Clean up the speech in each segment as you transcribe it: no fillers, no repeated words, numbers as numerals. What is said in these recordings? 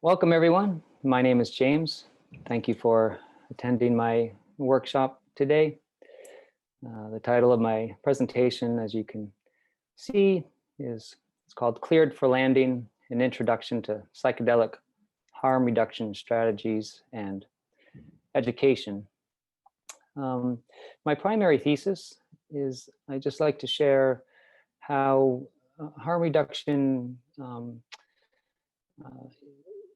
Welcome, everyone. My name is James. Thank you for attending my workshop today. The title of my presentation, as you can see, it's called Cleared for Landing, an Introduction to Psychedelic Harm Reduction Strategies and Education. My primary thesis is I just like to share how harm reduction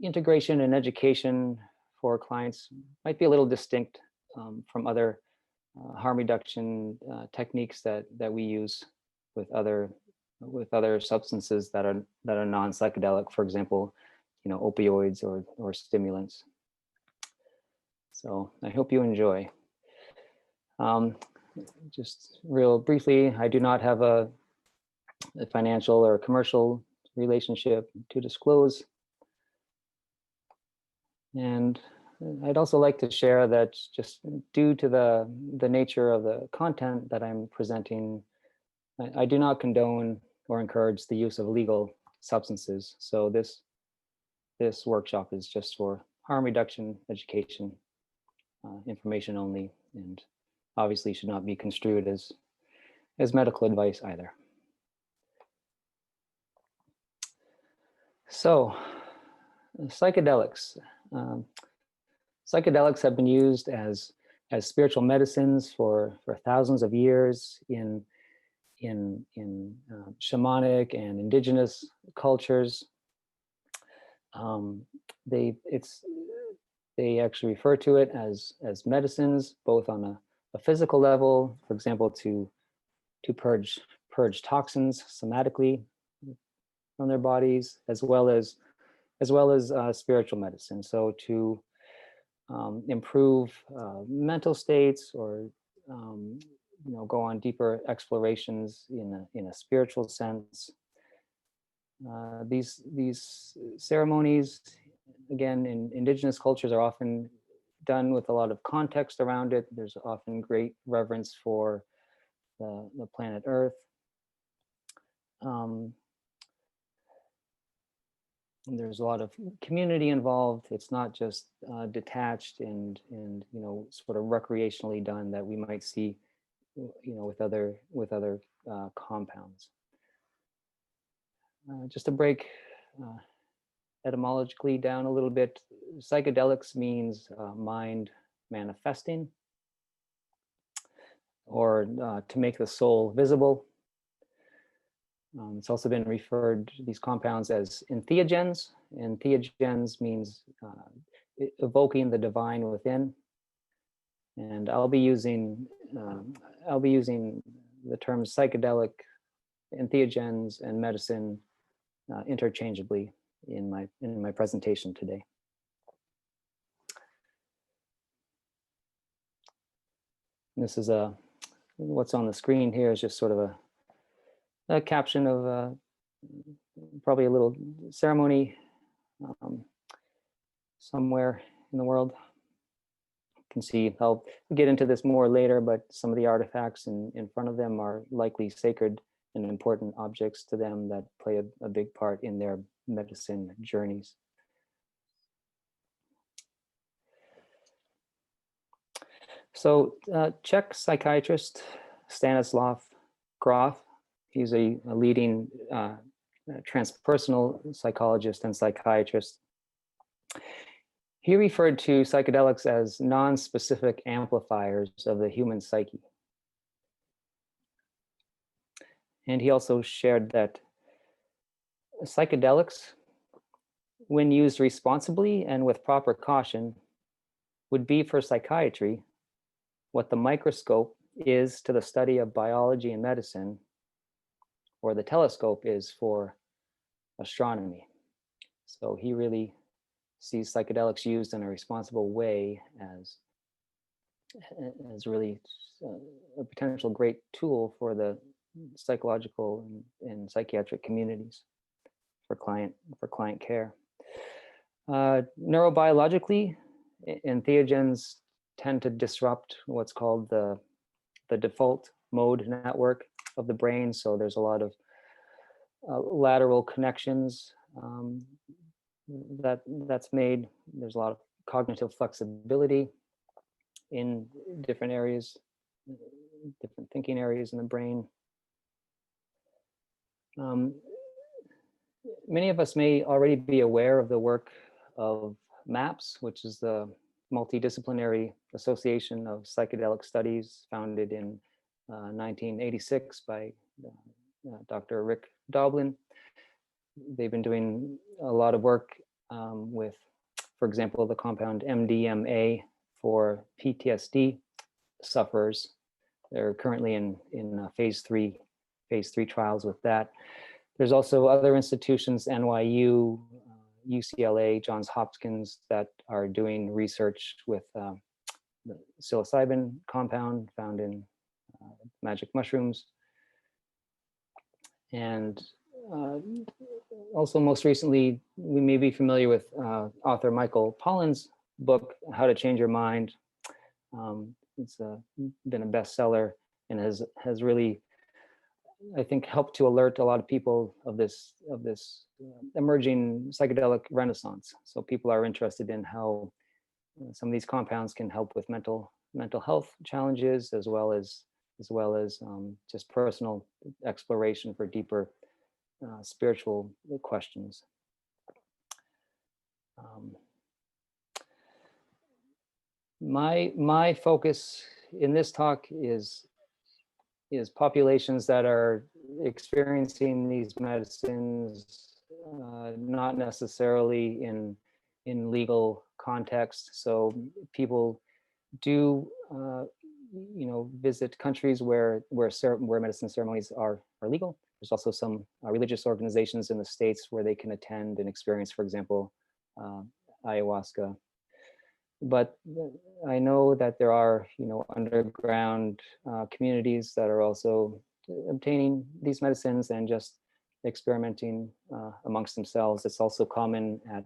integration and education for clients might be a little distinct from other harm reduction techniques that we use with other substances that are non-psychedelic, for example, opioids or stimulants. So I hope you enjoy. Just real briefly, I do not have a financial or commercial relationship to disclose. And I'd also like to share that just due to the nature of the content that I'm presenting, I do not condone or encourage the use of illegal substances. So this workshop is just for harm reduction education, information only, and obviously should not be construed as medical advice either. So, psychedelics. Psychedelics have been used as spiritual medicines for thousands of years in shamanic and indigenous cultures. They actually refer to it as medicines, both on a physical level, for example, to purge toxins somatically from their bodies, as well as spiritual medicine. So to improve mental states, or go on deeper explorations in a spiritual sense. These ceremonies, again, in indigenous cultures, are often done with a lot of context around it. There's often great reverence for the planet Earth. There's a lot of community involved. It's not just detached and sort of recreationally done that we might see with other compounds. Just to break etymologically down a little bit, psychedelics means mind manifesting, or to make the soul visible. It's also been referred, these compounds, as entheogens. Entheogens means evoking the divine within. And I'll be using the terms psychedelic, entheogens, and medicine interchangeably in my presentation today. And this is what's on the screen here is just sort of a caption of probably a little ceremony somewhere in the world. You can see, I'll get into this more later, but some of the artifacts in front of them are likely sacred and important objects to them that play a big part in their medicine journeys. So Czech psychiatrist Stanislav Grof, he's a leading transpersonal psychologist and psychiatrist. He referred to psychedelics as non-specific amplifiers of the human psyche. And he also shared that psychedelics, when used responsibly and with proper caution, would be for psychiatry what the microscope is to the study of biology and medicine, or the telescope is for astronomy. So he really sees psychedelics used in a responsible way as really a potential great tool for the psychological and psychiatric communities for client care. Neurobiologically, entheogens tend to disrupt what's called the default mode network of the brain. So there's a lot of lateral connections that's made. There's a lot of cognitive flexibility in different areas, different thinking areas in the brain. Many of us may already be aware of the work of MAPS, which is the Multidisciplinary Association of Psychedelic Studies, founded in 1986 by Dr. Rick Doblin. They've been doing a lot of work with, for example, the compound MDMA for PTSD sufferers. They're currently in phase three trials with that. There's also other institutions, NYU, UCLA, Johns Hopkins, that are doing research with the psilocybin compound found in magic mushrooms. And also most recently, we may be familiar with author Michael Pollan's book, How to Change Your Mind. It's been a bestseller and has really, I think, helped to alert a lot of people of this emerging psychedelic renaissance. So people are interested in how some of these compounds can help with mental health challenges, as well as just personal exploration for deeper spiritual questions. My focus in this talk is populations that are experiencing these medicines, not necessarily in legal context. So people do, visit countries where medicine ceremonies are legal. There's also some religious organizations in the States where they can attend and experience, for example, ayahuasca. But I know that there are, underground communities that are also obtaining these medicines and just experimenting amongst themselves. It's also common at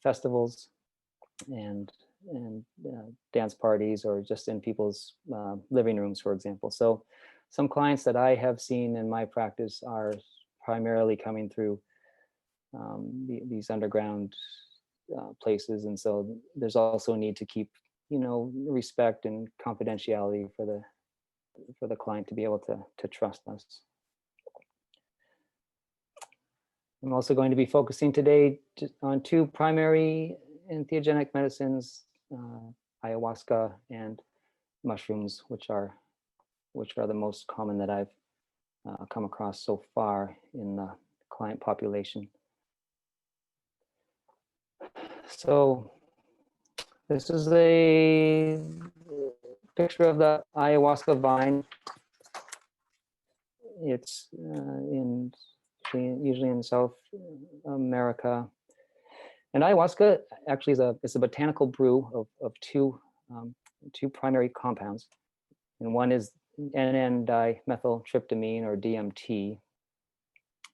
festivals and dance parties, or just in people's living rooms, for example. So some clients that I have seen in my practice are primarily coming through these underground places, and so there's also a need to keep respect and confidentiality for the client to be able to trust us. I'm also going to be focusing today on two primary entheogenic medicines, ayahuasca and mushrooms, which are the most common that I've come across so far in the client population. So this is a picture of the ayahuasca vine. It's usually in South America. And ayahuasca actually is a botanical brew of two primary compounds. And one is N,N-dimethyltryptamine, or DMT.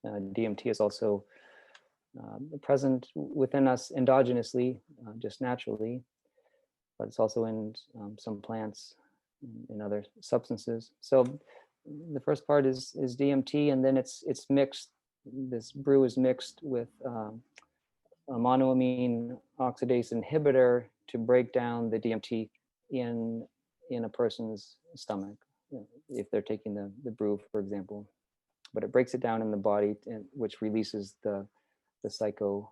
DMT is also present within us endogenously, just naturally, but it's also in some plants and other substances. So the first part is DMT, and then it's mixed. This brew is mixed with a monoamine oxidase inhibitor to break down the DMT in a person's stomach, if they're taking the brew, for example. But it breaks it down in the body, which releases the psychoactive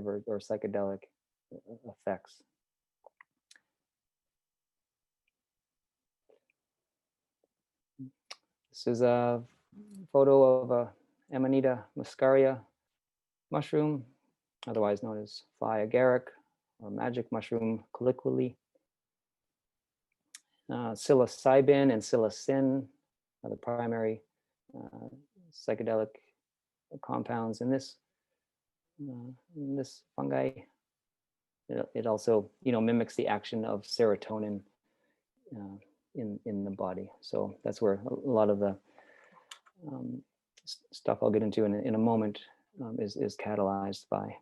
or psychedelic effects. This is a photo of a Amanita muscaria mushroom, otherwise known as fly agaric or magic mushroom colloquially. Psilocybin and psilocin are the primary psychedelic compounds in this fungi. It also mimics the action of serotonin in the body. So that's where a lot of the stuff I'll get into in a moment is catalyzed by.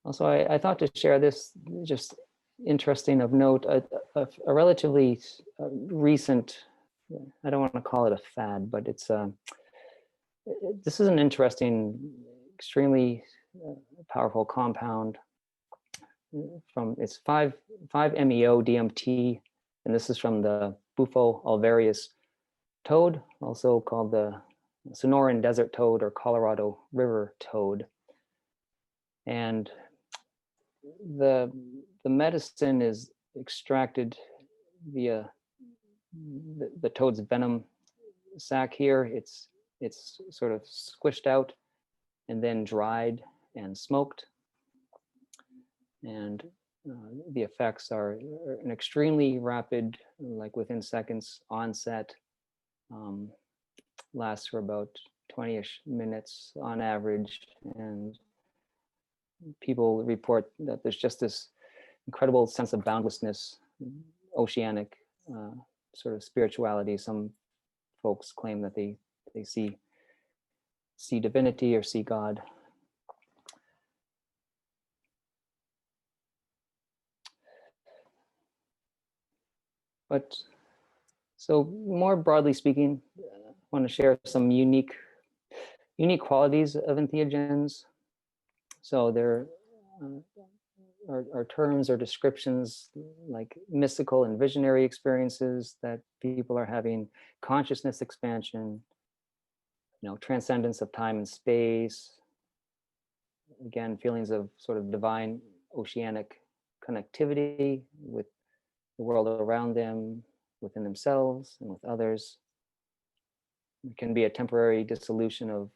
Also, I thought to share this, just interesting of note, a relatively recent I don't want to call it a fad, but it's this is an interesting, extremely powerful compound from it's 5-MeO DMT, and this is from the Bufo alvarius toad, also called the Sonoran desert toad or Colorado River toad. And the medicine is extracted via the toad's venom sac here. It's sort of squished out and then dried and smoked. And the effects are an extremely rapid, like within seconds onset, lasts for about 20-ish minutes on average. And people report that there's just this incredible sense of boundlessness, oceanic sort of spirituality. Some folks claim that they see divinity or see God. But so more broadly speaking, I want to share some unique qualities of entheogens. So there are terms or descriptions like mystical and visionary experiences that people are having, consciousness expansion, transcendence of time and space. Again, feelings of sort of divine oceanic connectivity with the world around them, within themselves, and with others. It can be a temporary dissolution of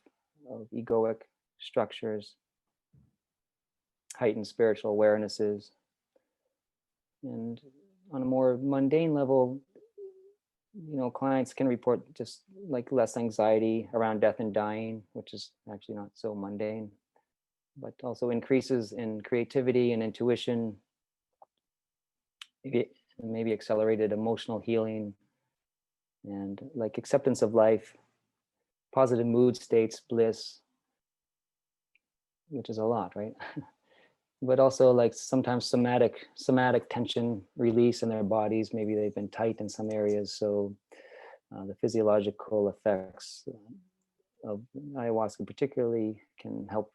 egoic structures, heightened spiritual awarenesses. And on a more mundane level, clients can report just like less anxiety around death and dying, which is actually not so mundane, but also increases in creativity and intuition, maybe accelerated emotional healing, and like acceptance of life, positive mood states, bliss, which is a lot, right? But also like sometimes somatic tension release in their bodies. Maybe they've been tight in some areas, so the physiological effects of ayahuasca particularly can help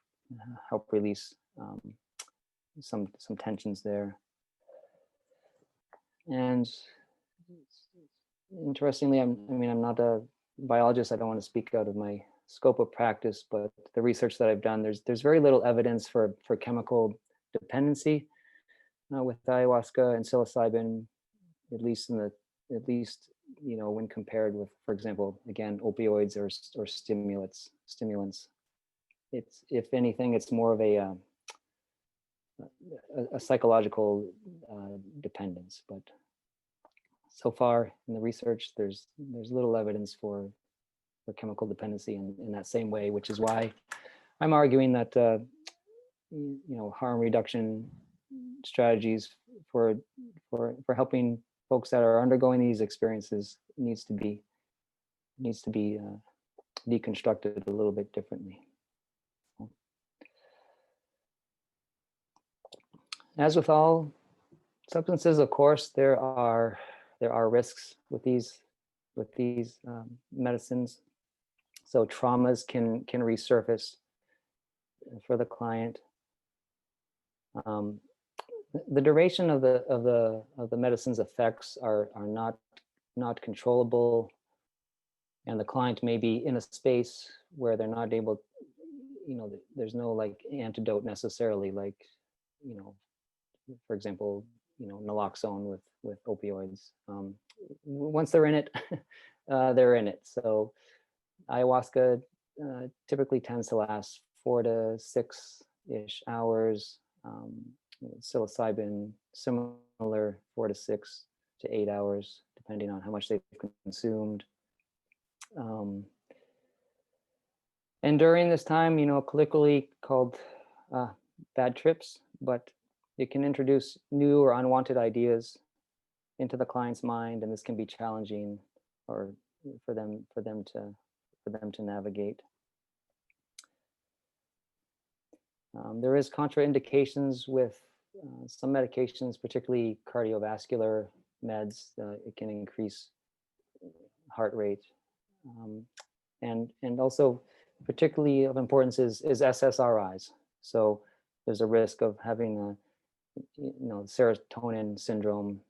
release some tensions there. And interestingly, I'm not a biologist. I don't want to speak out of my scope of practice, but the research that I've done, there's very little evidence for chemical dependency with ayahuasca and psilocybin, at least when compared with, for example, again, opioids or stimulants. It's, if anything, it's more of a psychological dependence. But so far in the research, there's little evidence for chemical dependency in that same way, which is why I'm arguing that harm reduction strategies for helping folks that are undergoing these experiences needs to be deconstructed a little bit differently. As with all substances, of course, there are risks with these medicines. So traumas can resurface for the client. The duration of the medicine's effects are not controllable, and the client may be in a space where they're not able, there's no like antidote necessarily, like, for example, naloxone with opioids. Once they're in it, they're in it. So ayahuasca typically tends to last 4 to 6-ish hours. Psilocybin, similar, 4 to 6 to 8 hours, depending on how much they've consumed. And during this time, colloquially called bad trips, but it can introduce new or unwanted ideas into the client's mind, and this can be challenging or for them to navigate. There is contraindications with some medications, particularly cardiovascular meds. It can increase heart rate. And also particularly of importance is SSRIs. So there's a risk of having serotonin syndrome.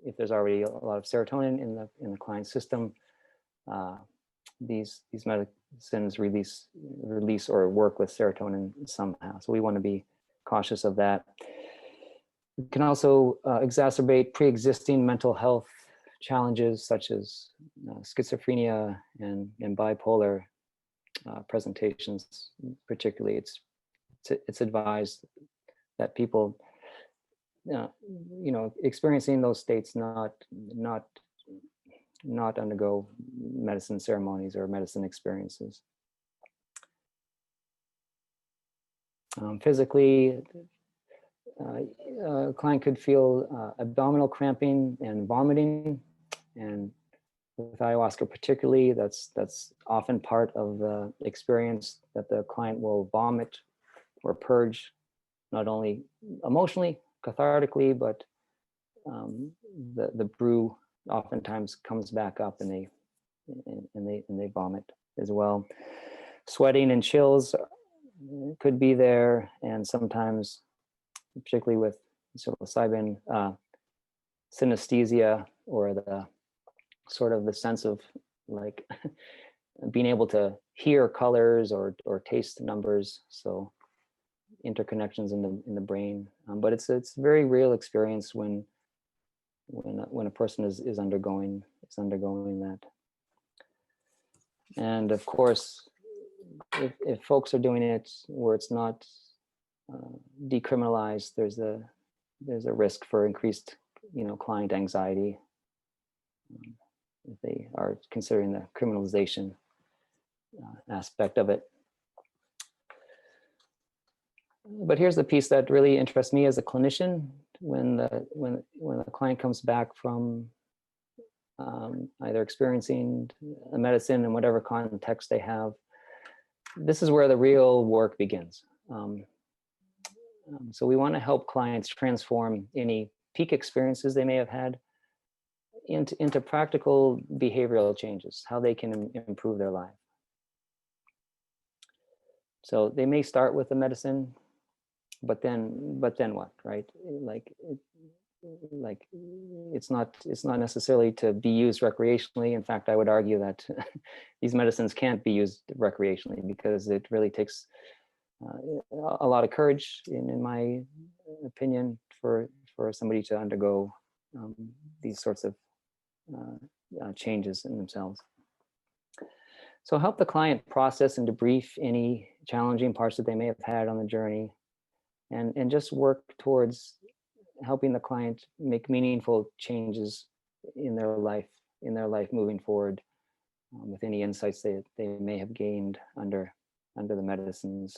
If there's already a lot of serotonin in the client's system, these medicines release or work with serotonin somehow. So we want to be cautious of that. It can also exacerbate pre-existing mental health challenges such as schizophrenia and bipolar presentations. Particularly, it's advised that people, experiencing those states not undergo medicine ceremonies or medicine experiences. Physically, a client could feel abdominal cramping and vomiting, and with ayahuasca particularly, that's often part of the experience, that the client will vomit or purge, not only emotionally, cathartically, but the brew oftentimes comes back up and they vomit as well. Sweating and chills could be there, and sometimes, particularly with psilocybin, synesthesia, or the sort of the sense of like being able to hear colors or taste numbers, so interconnections in the brain. But it's a very real experience when a person is undergoing that. And of course, if folks are doing it where it's not decriminalized, there's a risk for increased client anxiety if they are considering the criminalization aspect of it. But here's the piece that really interests me as a clinician. When the client comes back from either experiencing a medicine in whatever context they have, this is where the real work begins. So we want to help clients transform any peak experiences they may have had into practical behavioral changes, how they can improve their life. So they may start with the medicine, but then what, right? Like it's not necessarily to be used recreationally. In fact, I would argue that these medicines can't be used recreationally, because it really takes a lot of courage, in my opinion, for somebody to undergo these sorts of changes in themselves. So help the client process and debrief any challenging parts that they may have had on the journey, and just work towards helping the client make meaningful changes in their life moving forward, with any insights they may have gained under the medicine's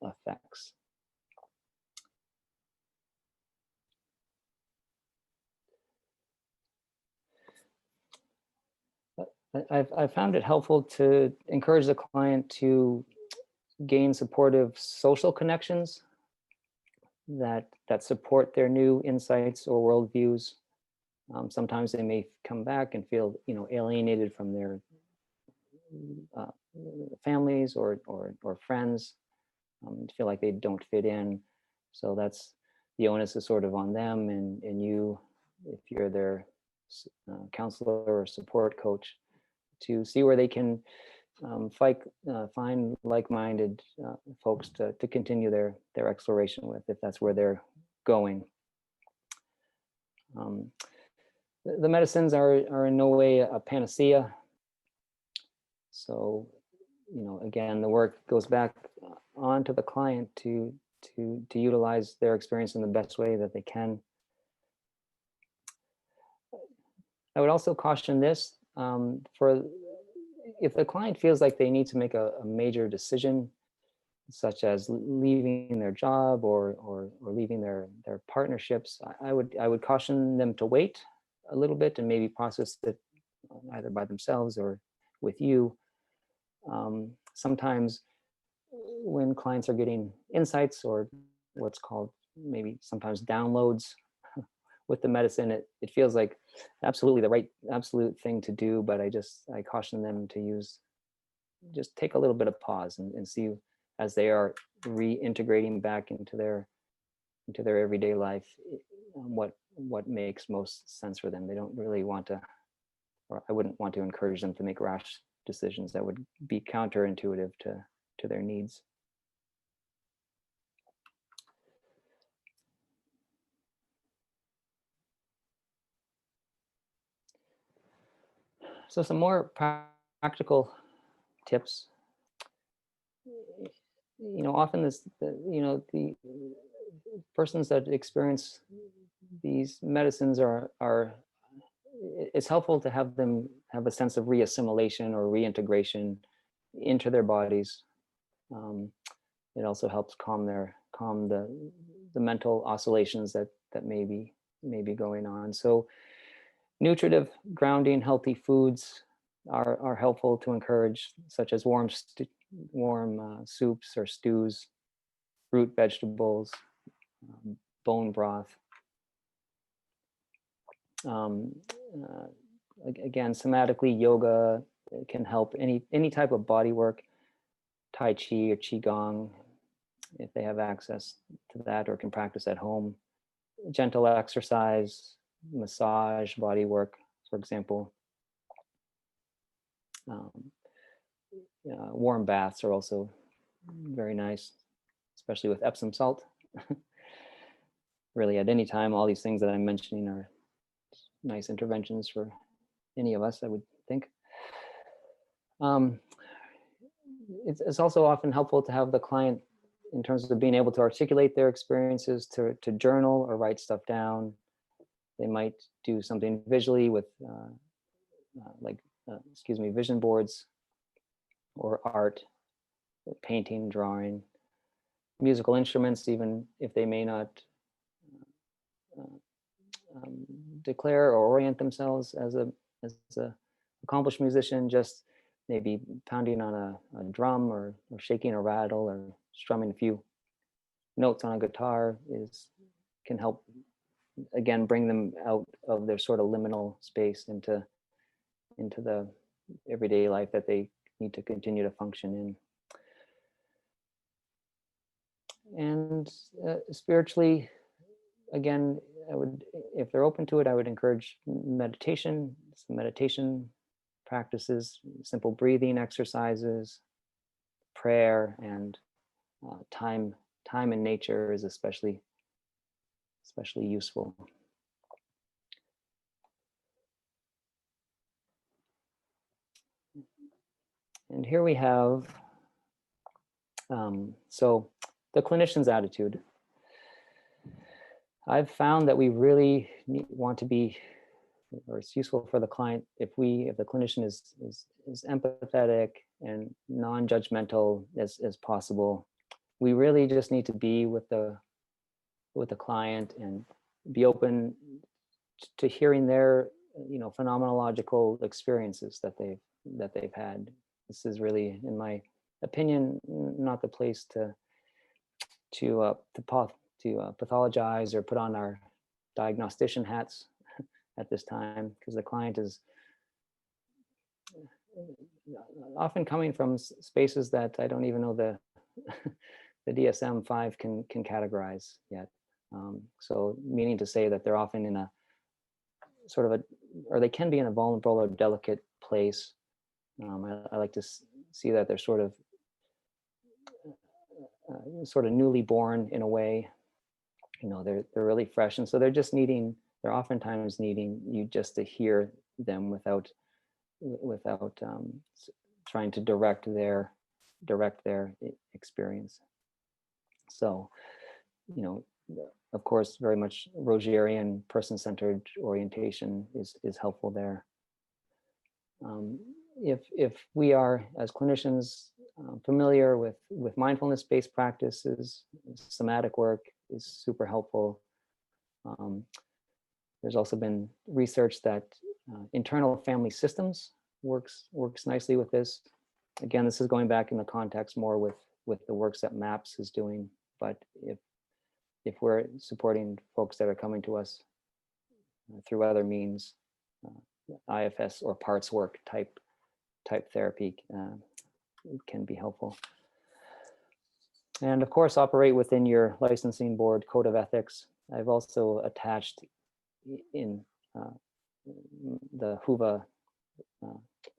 effects. I've found it helpful to encourage the client to gain supportive social connections that support their new insights or worldviews. Sometimes they may come back and feel alienated from their families or friends, feel like they don't fit in. So that's the onus is sort of on them, and you, if you're their counselor or support coach, to see where they can find like-minded folks to continue their exploration with, if that's where they're going. The medicines are in no way a panacea. So, again, the work goes back on to the client to utilize their experience in the best way that they can. I would also caution this, for if the client feels like they need to make a major decision, such as leaving their job or leaving their partnerships, I would caution them to wait a little bit and maybe process it either by themselves or with you. Sometimes when clients are getting insights, or what's called maybe sometimes downloads, with the medicine, it feels like absolutely the right absolute thing to do, but I caution them to just take a little bit of pause and see, as they are reintegrating back into their everyday life, what makes most sense for them. They don't really want to, or I wouldn't want to encourage them to make rash decisions that would be counterintuitive to their needs. So some more practical tips. Often the persons that experience these medicines are it's helpful to have them have a sense of reassimilation or reintegration into their bodies. It also helps calm the mental oscillations that may be going on. So nutritive, grounding, healthy foods are helpful to encourage, such as warm soups or stews, root vegetables, bone broth. Again, somatically, yoga can help any type of body work, Tai Chi or Qigong, if they have access to that or can practice at home. Gentle exercise, massage, body work, for example. Warm baths are also very nice, especially with Epsom salt. Really, at any time, all these things that I'm mentioning are nice interventions for any of us, I would think. It's also often helpful to have the client, in terms of being able to articulate their experiences, to journal or write stuff down. They might do something visually with vision boards, or art, painting, drawing, musical instruments, even if they may not declare or orient themselves as a accomplished musician. Just maybe pounding on a drum or shaking a rattle or strumming a few notes on a guitar can help, again, bring them out of their sort of liminal space into the everyday life that they need to continue to function in. And spiritually, again, if they're open to it, I would encourage meditation, some meditation practices, simple breathing exercises, prayer, and time in nature is especially useful. And here we have so the clinician's attitude. I've found that we really want to be, or it's useful for the client if the clinician is empathetic and non-judgmental as possible. We really just need to be with the client and be open to hearing their phenomenological experiences that they've had. This is really, in my opinion, not the place to pathologize or put on our diagnostician hats at this time, because the client is often coming from spaces that I don't even know the DSM-5 can categorize yet. So meaning to say that they're often in a sort of or they can be in a vulnerable or delicate place. I like to see that they're sort of newly born in a way. They're really fresh, and so they're oftentimes needing you just to hear them without trying to direct their experience. So, of course, very much Rogerian person-centered orientation is helpful there. If we are, as clinicians, familiar with mindfulness-based practices, somatic work is super helpful. There's also been research that internal family systems works nicely with this. Again, this is going back in the context more with the works that MAPS is doing. But if we're supporting folks that are coming to us through other means, IFS or parts work type therapy can be helpful. And of course, operate within your licensing board code of ethics. I've also attached in the HUVA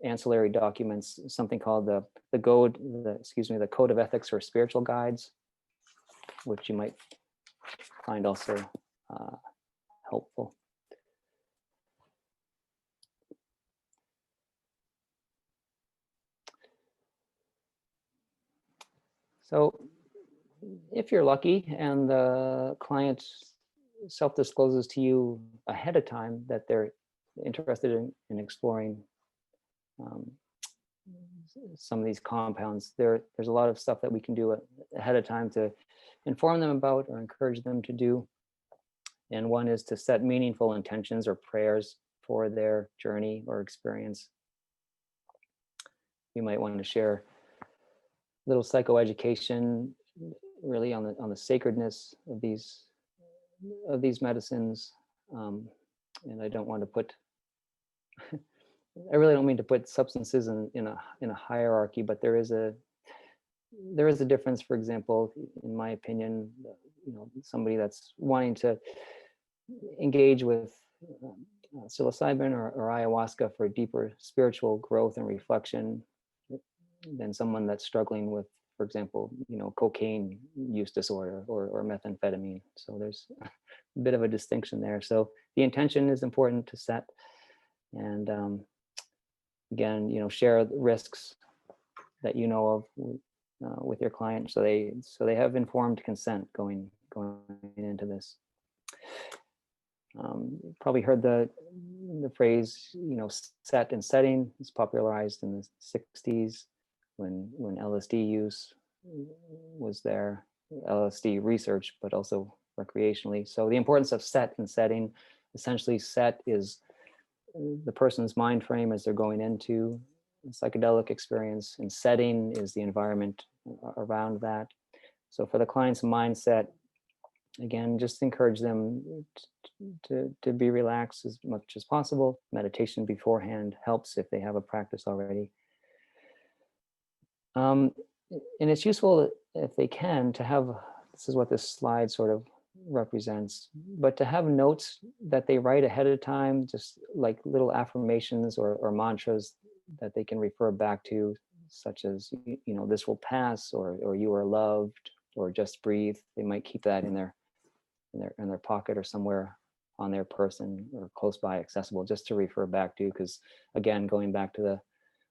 ancillary documents something called the code of ethics for spiritual guides, which you might find also helpful. So if you're lucky and the client self-discloses to you ahead of time that they're interested in exploring some of these compounds, there's a lot of stuff that we can do ahead of time to inform them about or encourage them to do. And one is to set meaningful intentions or prayers for their journey or experience. You might want to share little psychoeducation really on the sacredness of these medicines. And I don't want to put I really don't mean to put substances in a hierarchy, but there is a difference. For example, in my opinion, somebody that's wanting to engage with psilocybin or ayahuasca for deeper spiritual growth and reflection than someone that's struggling with, for example, cocaine use disorder or methamphetamine. So there's a bit of a distinction there. So the intention is important to set, and again, share the risks that you know of with your client, so they have informed consent going into this. Probably heard the phrase, set and setting. It's popularized in the 60s when LSD use was there, LSD research, but also recreationally. So the importance of set and setting. Essentially, set is the person's mind frame as they're going into a psychedelic experience, and setting is the environment around that. So for the client's mindset, again, just encourage them to be relaxed as much as possible. Meditation beforehand helps if they have a practice already. And it's useful if they can to have, this is what this slide sort of represents, but to have notes that they write ahead of time, just like little affirmations or mantras that they can refer back to, such as, this will pass, or you are loved, or just breathe. They might keep that in their pocket or somewhere on their person or close by, accessible, just to refer back to. Because again, going back to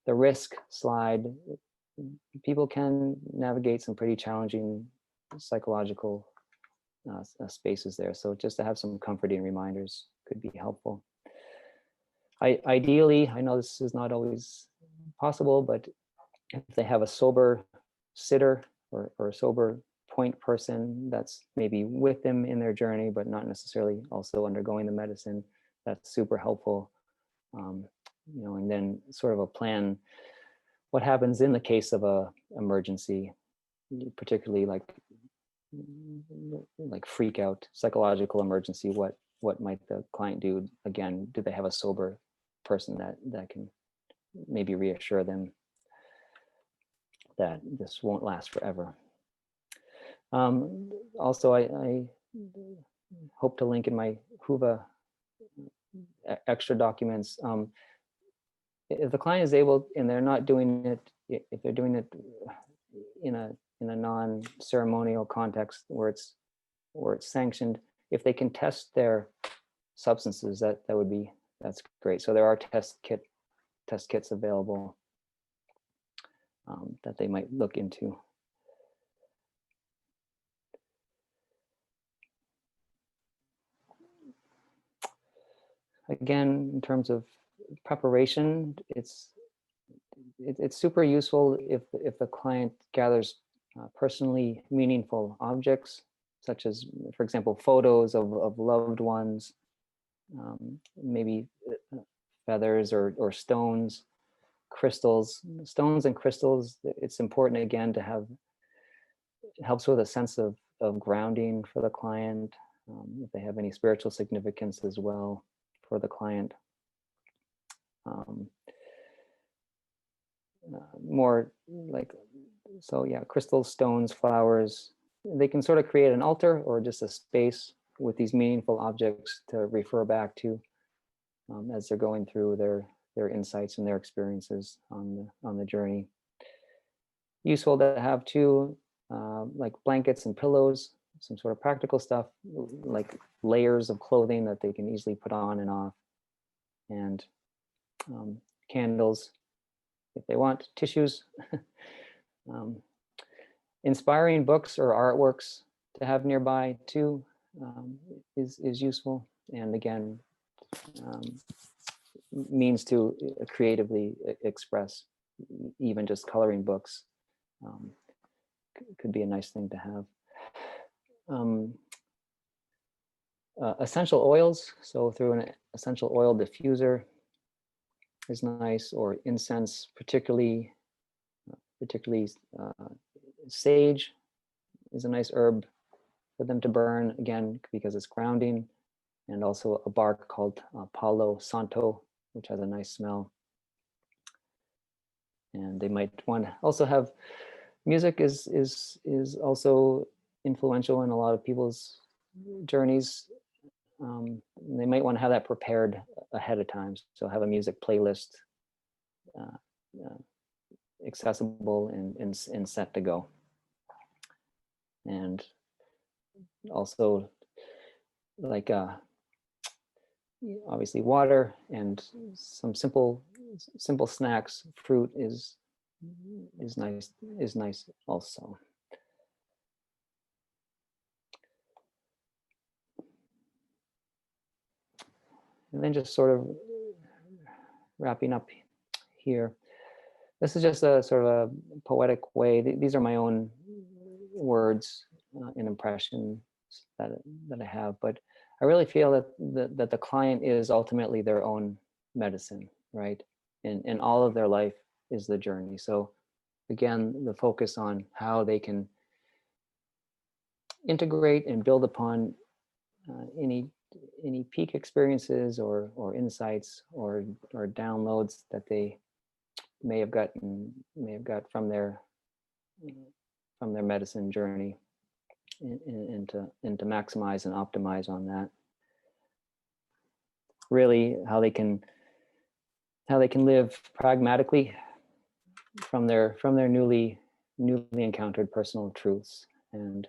the risk slide, people can navigate some pretty challenging psychological spaces there. So just to have some comforting reminders could be helpful. Ideally, I know this is not always possible, but if they have a sober sitter or a sober point person that's maybe with them in their journey, but not necessarily also undergoing the medicine, that's super helpful. And then sort of a plan, what happens in the case of a emergency, particularly like freak out, psychological emergency, what might the client do? Again, do they have a sober person that can maybe reassure them that this won't last forever? Also, I hope to link in my HUVA extra documents. If the client is able, and they're not doing it, if they're doing it in a non-ceremonial context where it's sanctioned, if they can test their substances, that's great. So there are test kits available that they might look into. Again, in terms of preparation, it's super useful if the client gathers personally meaningful objects, such as, for example, photos of loved ones, maybe feathers or stones, crystals. Stones and crystals, it's important again to have, it helps with a sense of grounding for the client, if they have any spiritual significance as well. the client. More like, so yeah, crystals, stones, flowers, they can sort of create an altar or just a space with these meaningful objects to refer back to as they're going through their insights and their experiences on the journey. Useful to have too, like blankets and pillows, some sort of practical stuff, like layers of clothing that they can easily put on and off, and candles if they want, tissues. Inspiring books or artworks to have nearby too is useful, and again, means to creatively express. Even just coloring books could be a nice thing to have. Essential oils, so through an essential oil diffuser is nice, or incense, particularly sage is a nice herb for them to burn, again, because it's grounding, and also a bark called Palo Santo, which has a nice smell. And they might want to also have music is also influential in a lot of people's journeys. They might want to have that prepared ahead of time, so have a music playlist accessible and set to go. And also, like obviously water and some simple snacks. Fruit is nice also. And then just sort of wrapping up here. This is just a sort of a poetic way. These are my own words and impressions that I have, but I really feel that the client is ultimately their own medicine, right? And all of their life is the journey. So again, the focus on how they can integrate and build upon any peak experiences or insights or downloads that they may have got from their medicine journey, and to maximize and optimize on that. Really, how they can live pragmatically from their newly encountered personal truths. And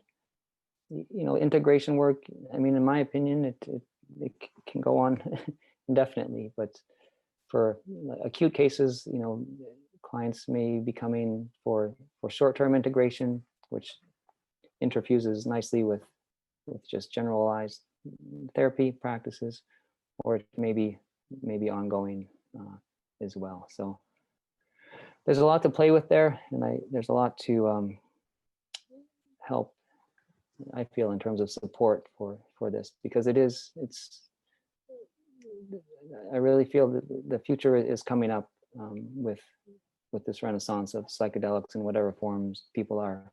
integration work, I mean, in my opinion, it can go on indefinitely, but for acute cases, clients may be coming for short-term integration, which interfuses nicely with just generalized therapy practices, or it may be ongoing as well. So there's a lot to play with there, and there's a lot to help, I feel, in terms of support for this, because I really feel that the future is coming up with this renaissance of psychedelics in whatever forms people are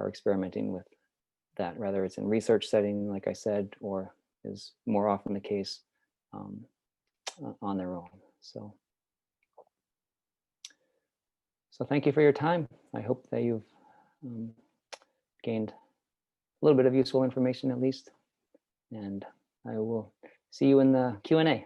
experimenting with that, whether it's in research setting, like I said, or is more often the case on their own. So thank you for your time. I hope that you've gained a little bit of useful information at least, and I will see you in the Q&A.